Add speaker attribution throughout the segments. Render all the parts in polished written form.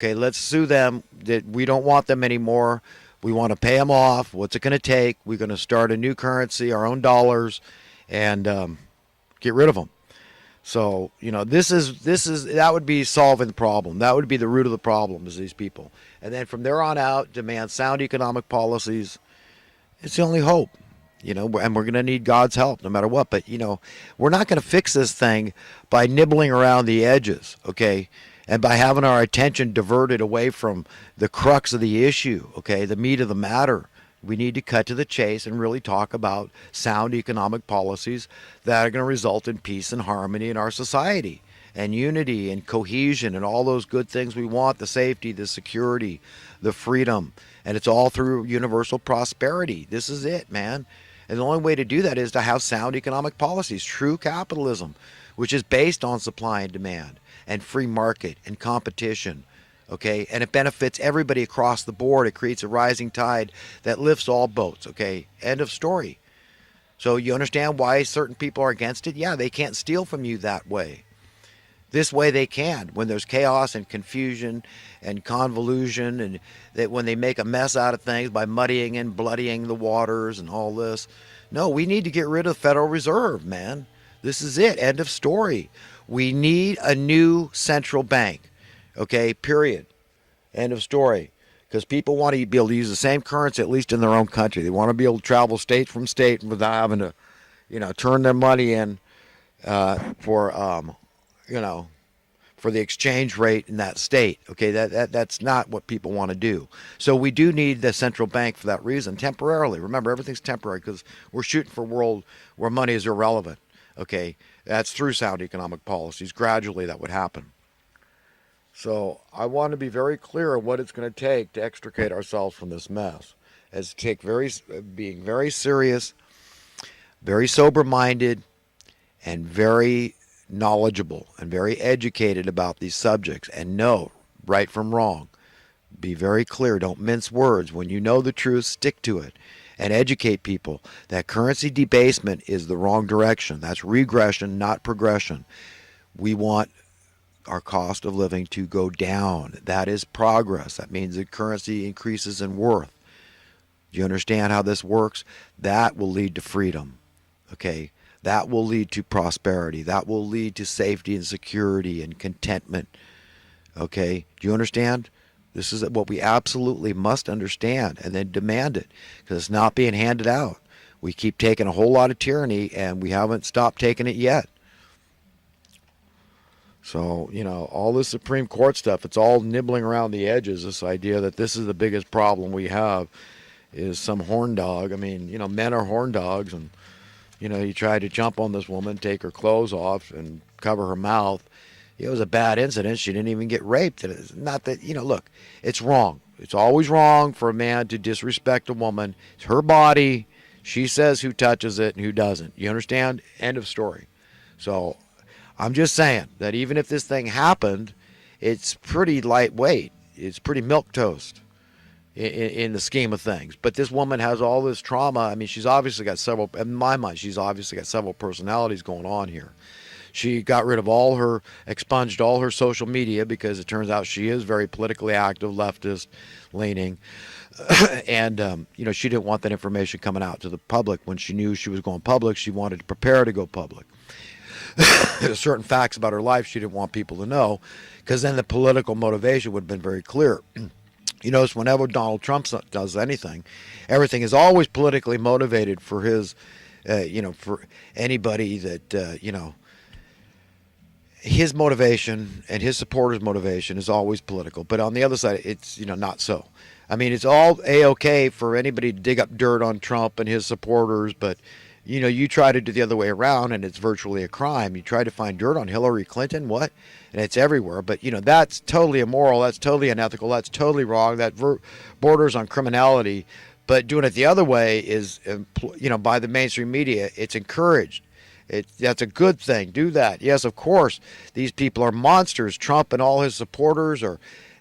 Speaker 1: Okay, let's sue them that we don't want them anymore. We want to pay them off. What's it going to take? We're going to start a new currency, our own dollars, and get rid of them. So this is that would be solving the problem. That would be the root of the problem is these people. And then from there on out, demand sound economic policies. It's the only hope. And we're going to need God's help no matter what. But we're not going to fix this thing by nibbling around the edges, okay? And by having our attention diverted away from the crux of the issue, okay, the meat of the matter. We need to cut to the chase and really talk about sound economic policies that are going to result in peace and harmony in our society and unity and cohesion and all those good things we want, the safety, the security, the freedom. And it's all through universal prosperity. This is it, man. And the only way to do that is to have sound economic policies, true capitalism, which is based on supply and demand and free market and competition. Okay, and it benefits everybody across the board. It creates a rising tide that lifts all boats. Okay, end of story. So you understand why certain people are against it? Yeah, they can't steal from you that way. This way they can. When there's chaos and confusion and convolution, and that when they make a mess out of things by muddying and bloodying the waters and all this. No, we need to get rid of the Federal Reserve, man. This is it. End of story. We need a new central bank. Okay, period. End of story. Because people want to be able to use the same currency, at least in their own country. They want to be able to travel state from state without having to, turn their money in for, for the exchange rate in that state. Okay, that's not what people want to do. So we do need the central bank for that reason, temporarily. Remember, everything's temporary because we're shooting for a world where money is irrelevant. Okay, that's through sound economic policies. Gradually, that would happen. So I want to be very clear on what it's going to take to extricate ourselves from this mess. It's take being very serious, very sober-minded, and very knowledgeable and very educated about these subjects and know right from wrong. Be very clear. Don't mince words. When you know the truth, stick to it and educate people that currency debasement is the wrong direction. That's regression, not progression. We want our cost of living to go down. That is progress. That means the currency increases in worth. Do you understand how this works? That will lead to freedom. Okay? That will lead to prosperity. That will lead to safety and security and contentment. Okay? Do you understand? This is what we absolutely must understand and then demand it because it's not being handed out. We keep taking a whole lot of tyranny and we haven't stopped taking it yet. So, all this Supreme Court stuff, it's all nibbling around the edges, this idea that this is the biggest problem we have is some horn dog. I mean, men are horn dogs, and, he tried to jump on this woman, take her clothes off, and cover her mouth. It was a bad incident. She didn't even get raped. And it's not that, look, it's wrong. It's always wrong for a man to disrespect a woman. It's her body. She says who touches it and who doesn't. You understand? End of story. So I'm just saying that even if this thing happened, it's pretty lightweight. It's pretty milquetoast in the scheme of things. But this woman has all this trauma. I mean, she's obviously got several, in my mind, she's obviously got several personalities going on here. She got rid of expunged all her social media because it turns out she is very politically active, leftist leaning. And, she didn't want that information coming out to the public. When she knew she was going public, she wanted to prepare to go public. There's certain facts about her life she didn't want people to know because then the political motivation would have been very clear. You notice whenever Donald Trump does anything, everything is always politically motivated for his, for anybody that, his motivation and his supporters' motivation is always political. But on the other side, it's, not so. I mean, it's all A-okay for anybody to dig up dirt on Trump and his supporters, but you try to do the other way around, and it's virtually a crime. You try to find dirt on Hillary Clinton, what? And it's everywhere. But, that's totally immoral. That's totally unethical. That's totally wrong. That borders on criminality. But doing it the other way is, by the mainstream media, it's encouraged. That's a good thing. Do that. Yes, of course, these people are monsters. Trump and all his supporters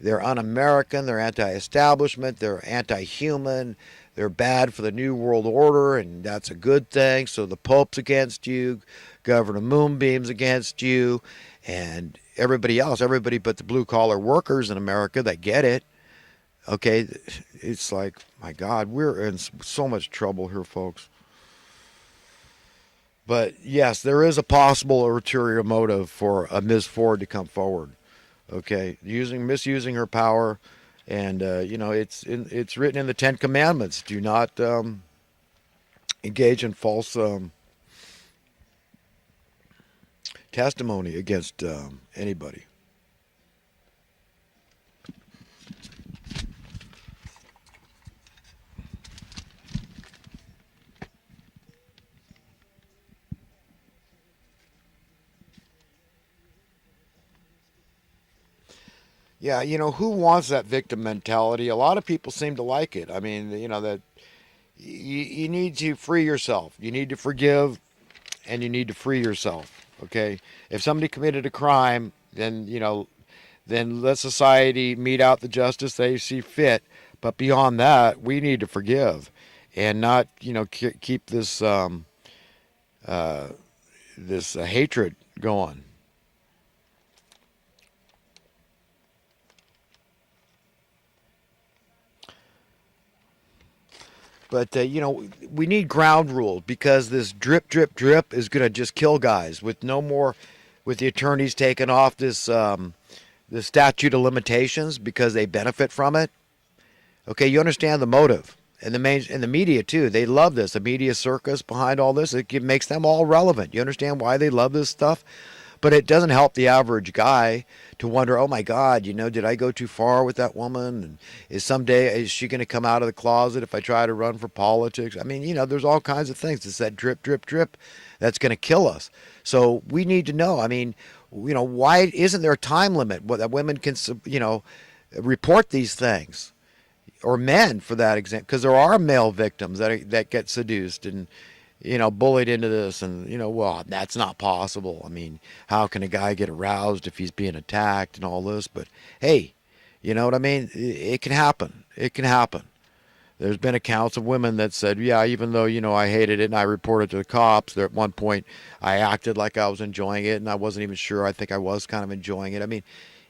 Speaker 1: they're un-American. They're anti-establishment. They're anti-human. They're bad for the New World Order, and that's a good thing. So the Pope's against you, Governor Moonbeam's against you, and everybody else, everybody but the blue collar workers in America that get it. Okay, it's like, my God, we're in so much trouble here, folks. But yes, there is a possible ulterior motive for Ms. Ford to come forward. Okay, misusing her power, and it's written in the Ten Commandments: do not engage in false testimony against anybody. Yeah, who wants that victim mentality? A lot of people seem to like it. I mean, that you need to free yourself. You need to forgive, and you need to free yourself. Okay, if somebody committed a crime, then let society mete out the justice they see fit. But beyond that, we need to forgive, and not keep this hatred going. But we need ground rules, because this drip, drip, drip is going to just kill guys. With no more, with the attorneys taking off the statute of limitations because they benefit from it. Okay, you understand the motive, and the media too. They love this. The media circus behind all this, it makes them all relevant. You understand why they love this stuff? But it doesn't help the average guy to wonder, oh my God, did I go too far with that woman? And is she going to come out of the closet if I try to run for politics? I mean, there's all kinds of things. It's that drip, drip, drip that's going to kill us. So we need to know. I mean, why isn't there a time limit that women can, report these things? Or men, for that example, because there are male victims that get seduced and bullied into this, and well, that's not possible. I mean, how can a guy get aroused if he's being attacked and all this? But hey, you know what I mean? It can happen. It can happen. There's been accounts of women that said, yeah, even though I hated it and I reported to the cops, there at one point I acted like I was enjoying it, and I wasn't even sure. I think I was kind of enjoying it. I mean,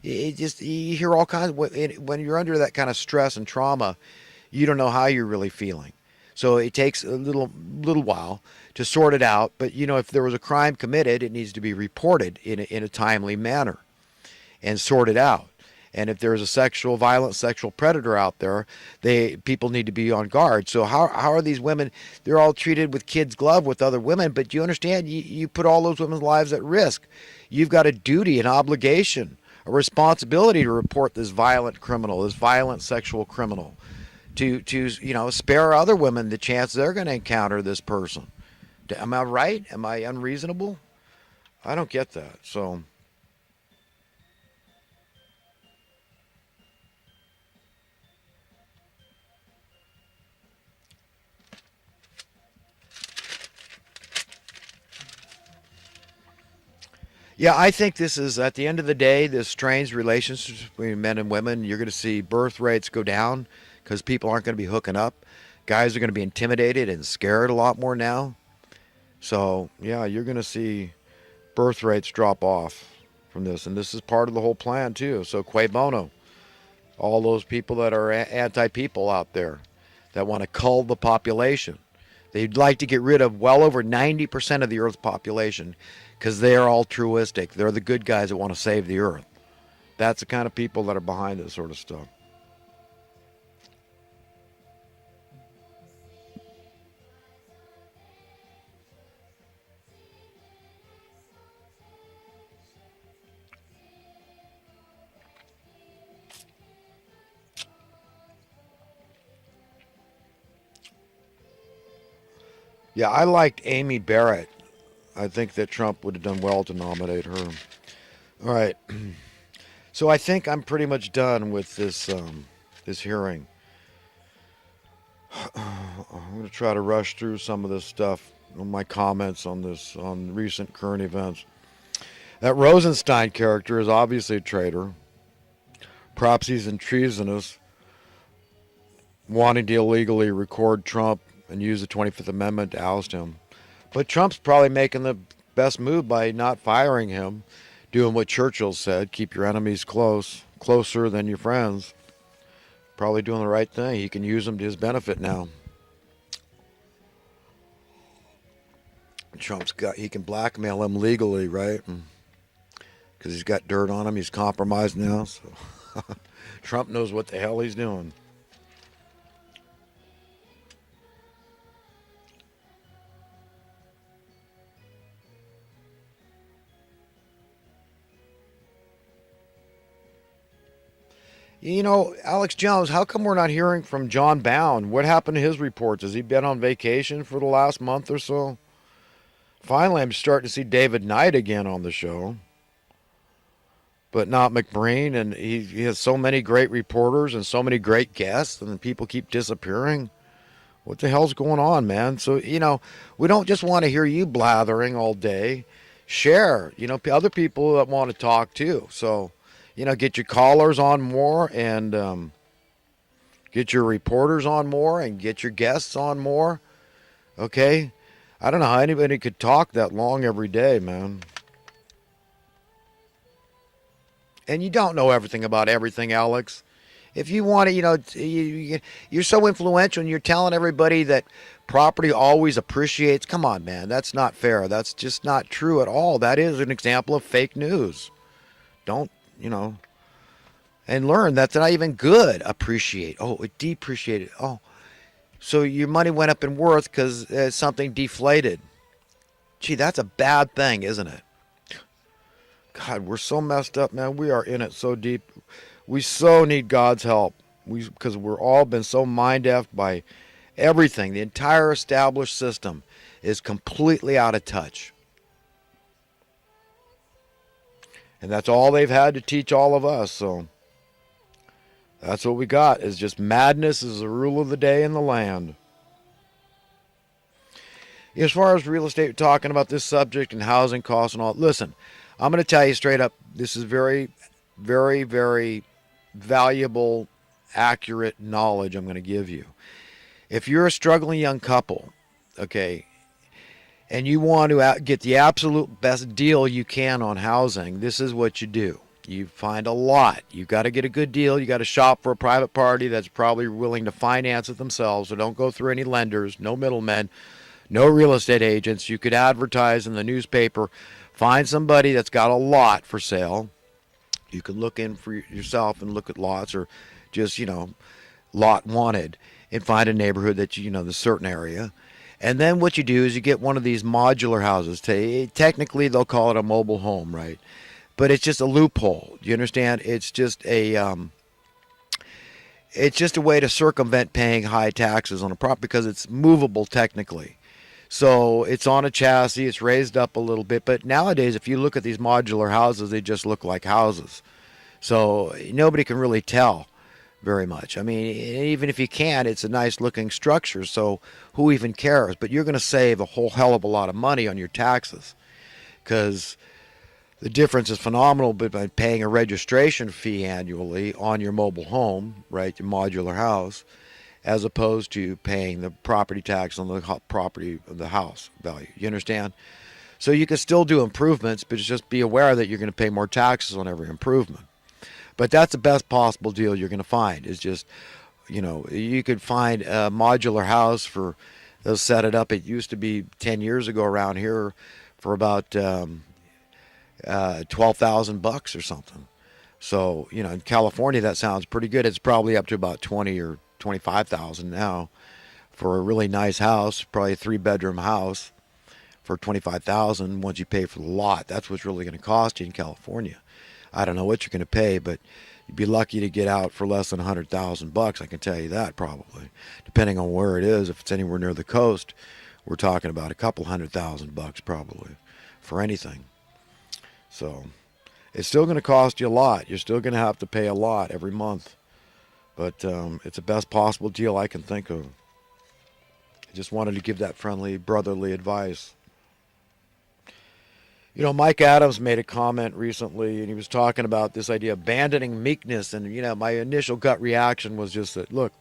Speaker 1: you hear all kinds of, when you're under that kind of stress and trauma, you don't know how you're really feeling. So it takes a little while to sort it out. But if there was a crime committed, it needs to be reported in a timely manner and sorted out. And if there's a violent sexual predator out there, people need to be on guard. So how are these women? They're all treated with kid's glove with other women, but you understand, you put all those women's lives at risk. You've got a duty, an obligation, a responsibility to report this violent criminal, this violent sexual criminal, to spare other women the chance they're going to encounter this person. Am I right? Am I unreasonable? I don't get that. So yeah, I think this is, at the end of the day, this strains relationships between men and women. You're going to see birth rates go down because people aren't going to be hooking up. Guys are going to be intimidated and scared a lot more now. So, yeah, you're going to see birth rates drop off from this. And this is part of the whole plan, too. So, cui bono, all those people that are anti-people out there that want to cull the population. They'd like to get rid of well over 90% of the Earth's population because they are altruistic. They're the good guys that want to save the Earth. That's the kind of people that are behind this sort of stuff. Yeah, I liked Amy Barrett. I think that Trump would have done well to nominate her. All right. So I think I'm pretty much done with this hearing. I'm going to try to rush through some of this stuff, my comments on recent current events. That Rosenstein character is obviously a traitor. Perhaps he's in treasonous, wanting to illegally record Trump and use the 25th Amendment to oust him. But Trump's probably making the best move by not firing him, doing what Churchill said, keep your enemies closer than your friends. Probably doing the right thing. He can use them to his benefit now. He can blackmail him legally, right? Because he's got dirt on him. He's compromised now. So Trump knows what the hell he's doing. You know, Alex Jones, how come we're not hearing from John Bound? What happened to his reports? Has he been on vacation for the last month or so? Finally, I'm starting to see David Knight again on the show, but not McBreen. And he has so many great reporters and so many great guests, and people keep disappearing. What the hell's going on, man? So, you know, we don't just want to hear you blathering all day. Share, you know, other people that want to talk too. So, you know, get your callers on more and get your reporters on more and get your guests on more. Okay? I don't know how anybody could talk that long every day, man. And you don't know everything about everything, Alex. If you want to, you know, you're so influential and you're telling everybody that property always appreciates. Come on, man. That's not fair. That's just not true at all. That is an example of fake news. Don't, you know, and learn that's not even good. Appreciate. Oh, it depreciated. Oh, so your money went up in worth because something deflated. Gee, that's a bad thing, isn't it? God, we're so messed up, man. We are in it so deep. We so need God's help. Because we're all been so mind-effed by everything. The entire established system is completely out of touch. And that's all they've had to teach all of us. So that's what we got, is just madness is the rule of the day in the land. As far as real estate, talking about this subject and housing costs and all, listen, I'm going to tell you straight up, this is very, very, very valuable, accurate knowledge I'm going to give you. If you're a struggling young couple, okay, and you want to get the absolute best deal you can on housing, this is what you do. You find a lot. You've got to get a good deal. You got to shop for a private party that's probably willing to finance it themselves, so don't go through any lenders, no middlemen, no real estate agents. You could advertise in the newspaper. Find somebody that's got a lot for sale. You can look in for yourself and look at lots, or just, you know, lot wanted, and find a neighborhood that you know, the certain area. And then what you do is you get one of these modular houses. Technically, they'll call it a mobile home, right? But it's just a loophole. Do you understand? It's just a way to circumvent paying high taxes on a property because it's movable technically. So it's on a chassis. It's raised up a little bit. But nowadays, if you look at these modular houses, they just look like houses. So nobody can really tell very much. I mean, even if you can, it's a nice looking structure, so who even cares? But you're going to save a whole hell of a lot of money on your taxes, because the difference is phenomenal between paying a registration fee annually on your mobile home, right, your modular house, as opposed to paying the property tax on the property of the house value. You understand? So you can still do improvements, but just be aware that you're going to pay more taxes on every improvement. But that's the best possible deal you're going to find. Is just, you know, you could find a modular house for, they'll set it up. It used to be 10 years ago around here for about $12,000 or something. So, you know, in California, that sounds pretty good. It's probably up to about 20 or 25,000 now for a really nice house, probably a 3-bedroom house for 25,000 once you pay for the lot. That's what's really going to cost you in California. I don't know what you're going to pay, but you'd be lucky to get out for less than $100,000. I can tell you that, probably, depending on where it is. If it's anywhere near the coast, we're talking about a couple $100,000 probably for anything. So it's still going to cost you a lot. You're still going to have to pay a lot every month, but it's the best possible deal I can think of. I just wanted to give that friendly, brotherly advice. You know, Mike Adams made a comment recently, and he was talking about this idea of abandoning meekness. And, you know, my initial gut reaction was just that, look,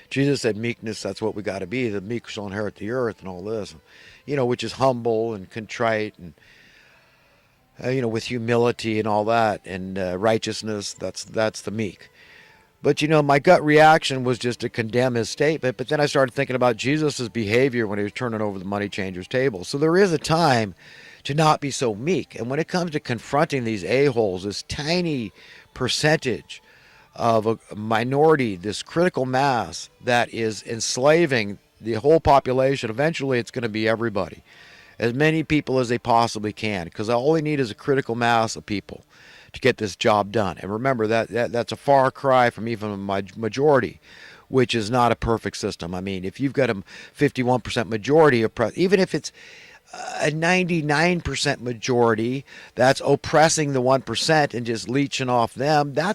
Speaker 1: Jesus said meekness, that's what we got to be. The meek shall inherit the earth and all this, you know, which is humble and contrite. And with humility and all that, and righteousness. That's the meek. But my gut reaction was just to condemn his statement. But then I started thinking about Jesus' behavior when he was turning over the money changers' table. So there is a time to not be so meek. And when it comes to confronting these a-holes, this tiny percentage of a minority, this critical mass that is enslaving the whole population, eventually it's going to be everybody. As many people as they possibly can, because all they need is a critical mass of people to get this job done. And remember that's a far cry from even a majority, which is not a perfect system. I mean, if you've got a 51% majority, even if it's a 99% majority that's oppressing the 1% and just leeching off them, that's